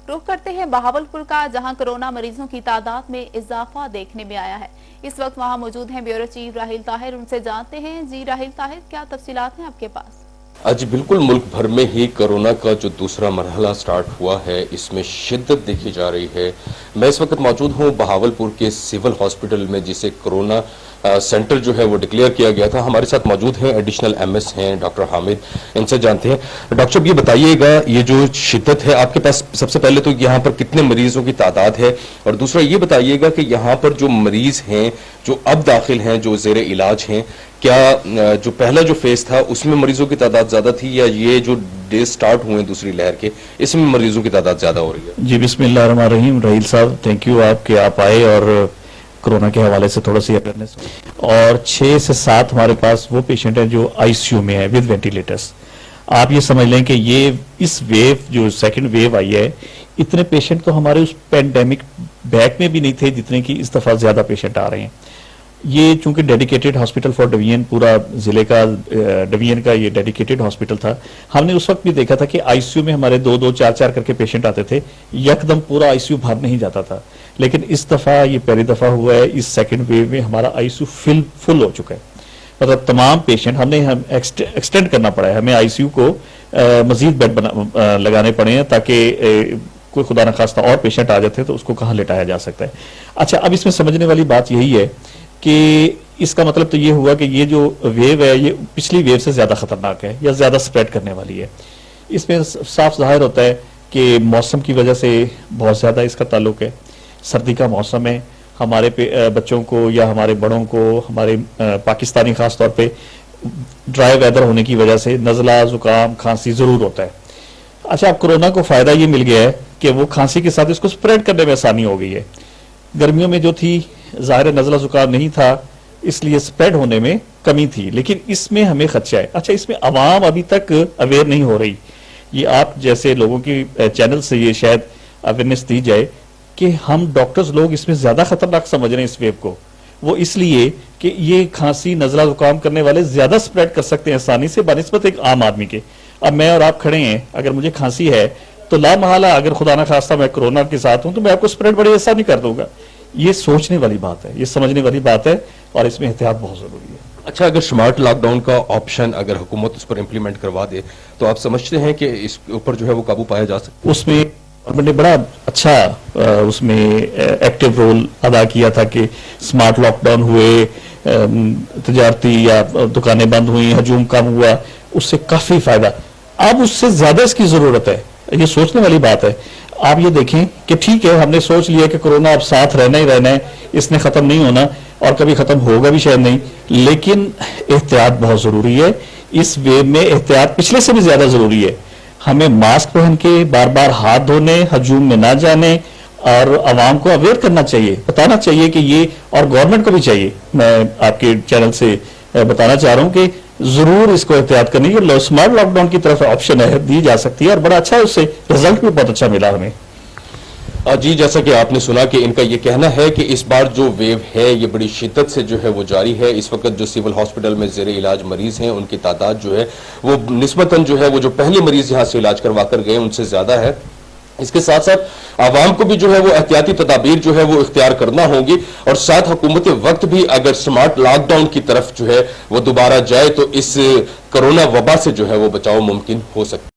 रुख करते हैं बहावलपुर का, जहां कोरोना मरीजों की तादाद में इजाफा देखने में आया है। इस वक्त वहां मौजूद हैं ब्यूरो चीफ राहिल ताहिर, उनसे जानते हैं। जी राहिल ताहिर, क्या तफसीलात हैं आपके पास? आज बिल्कुल मुल्क भर में ही कोरोना का जो दूसरा मरहला स्टार्ट हुआ है, इसमें शिद्दत देखी जा रही है। मैं इस वक्त मौजूद हूँ बहावलपुर के सिविल हॉस्पिटल में, जिसे कोरोना सेंटर जो है वो डिक्लेयर किया गया था। हमारे साथ मौजूद हैं एडिशनल एमएस हैं डॉक्टर हामिद, इनसे जानते हैं। डॉक्टर साहब, ये बताइएगा, ये जो शिद्दत है आपके पास, सबसे पहले तो यहाँ पर कितने मरीजों की तादाद है, और दूसरा ये बताइएगा कि यहाँ पर जो मरीज हैं जो अब दाखिल हैं, जो ज़ेर इलाज हैं, क्या जो पहला जो फेज था उसमें मरीजों की तादाद ज्यादा थी, या ये जो डे स्टार्ट हुए दूसरी लहर के, इसमें मरीजों की तादाद ज्यादा हो रही है? जी, बिस्मिल्लाहिर्रहमानिर्रहीम। राहिल साहब, थैंक यू आप आए और कोरोना के हवाले से थोड़ा सी अवेयरनेस। और 6 से 7 हमारे पास वो पेशेंट हैं जो आईसीयू में है विद वेंटिलेटर्स। आप ये समझ लें कि ये इस वेव, जो सेकंड वेव आई है, इतने पेशेंट तो हमारे उस पैंडेमिक बैक में भी नहीं थे जितने की इस दफा ज्यादा पेशेंट आ रहे हैं। ये चूंकि डेडिकेटेड हॉस्पिटल फॉर डिवीजन, पूरा जिले का डिवीजन का ये डेडिकेटेड हॉस्पिटल था, हमने उस वक्त भी देखा था कि आईसीयू में हमारे 2-2, 4-4 करके पेशेंट आते थे, यकदम पूरा आईसीयू भर नहीं जाता था। लेकिन इस दफा ये पहली दफा हुआ है, इस सेकंड वेव में हमारा आईसीयू फुल हो चुका है। मतलब तमाम पेशेंट हम एक्सटेंड करना पड़ा है, हमें आईसीयू को मजीद बेड लगाने पड़े हैं, ताकि कोई खुदा न खास्ता और पेशेंट आ जाते तो उसको कहाँ लेटाया जा सकता है। अच्छा, अब इसमें समझने वाली बात यही है कि इसका मतलब तो ये हुआ कि ये जो वेव है, ये पिछली वेव से ज्यादा खतरनाक है या ज्यादा स्प्रेड करने वाली है। इसमें साफ जाहिर होता है कि मौसम की वजह से बहुत ज्यादा इसका ताल्लुक है। सर्दी का मौसम है, हमारे बच्चों को या हमारे बड़ों को, हमारे पाकिस्तानी खास तौर पे ड्राई वेदर होने की वजह से नज़ला, जुकाम, खांसी जरूर होता है। अच्छा, अब कोरोना को फायदा ये मिल गया है कि वो खांसी के साथ इसको स्प्रेड करने में आसानी हो गई है। गर्मियों में जो थी, ज़ाहिर नज़ला जुकाम नहीं था, इसलिए स्प्रेड होने में कमी थी, लेकिन इसमें हमें खदशा है। अच्छा, इसमें आवाम अभी तक अवेयर नहीं हो रही। ये आप जैसे लोगों की चैनल से ये शायद अवेयरनेस दी जाए कि हम डॉक्टर्स लोग इसमें ज्यादा खतरनाक समझ रहे हैं इस वेव को। वो इसलिए कि ये खांसी, नज़ला जुकाम करने वाले ज्यादा स्प्रेड कर सकते हैं आसानी से बनिस्बत एक आम आदमी के। अब मैं और आप खड़े हैं, अगर मुझे खांसी है तो ला महला अगर खुदा ना खास्ता मैं कोरोना के साथ हूं तो मैं आपको स्प्रेड बड़े आसानी कर दूंगा। ये सोचने वाली बात है, ये समझने वाली बात है, और इसमें एहतियात बहुत जरूरी है। अच्छा, अगर स्मार्ट लॉकडाउन का ऑप्शन अगर हुकूमत उस पर इम्प्लीमेंट करवा दे तो आप समझते हैं कि इस ऊपर जो है वो काबू पाया जा सकता है? उसमें गवर्नमेंट ने बड़ा अच्छा उसमें एक्टिव रोल अदा किया था कि स्मार्ट लॉकडाउन हुए, तजारती या दुकानें बंद हुई, हजूम कम हुआ, उससे काफी फायदा। अब उससे ज्यादा इसकी जरूरत है, ये सोचने वाली बात है। आप ये देखें कि ठीक है, हमने सोच लिया कि कोरोना अब साथ रहना ही रहना है, इसने खत्म नहीं होना और कभी खत्म होगा भी शायद नहीं, लेकिन एहतियात बहुत जरूरी है। इस वेव में एहतियात पिछले से भी ज्यादा जरूरी है। हमें मास्क पहन के बार बार हाथ धोने, हजूम में ना जाने, और आवाम को अवेयर करना चाहिए, बताना चाहिए कि ये, और गवर्नमेंट को भी चाहिए। मैं आपके चैनल से बताना चाह रहा हूं कि जरूर इसको एहतियात करनी है। स्मार्ट लॉकडाउन की तरफ ऑप्शन है, दी जा सकती है, और बड़ा अच्छा है, उससे रिजल्ट भी बहुत अच्छा मिला हमें। जी, जैसा कि आपने सुना कि इनका ये कहना है कि इस बार जो वेव है ये बड़ी शिद्दत से जो है वो जारी है। इस वक्त जो सिविल हॉस्पिटल में ज़ेरे इलाज मरीज हैं, उनकी तादाद जो है वो निस्बतन जो है वो जो पहले मरीज यहाँ से इलाज करवा कर गए उनसे ज्यादा है। इसके साथ साथ आवाम को भी जो है वो एहतियाती तदाबीर जो है वो इख्तियार करना होगी, और साथ हुकूमत वक्त भी अगर स्मार्ट लॉकडाउन की तरफ जो है वो दोबारा जाए तो इस कोरोना वबा से जो है वो बचाव मुमकिन हो सकता है।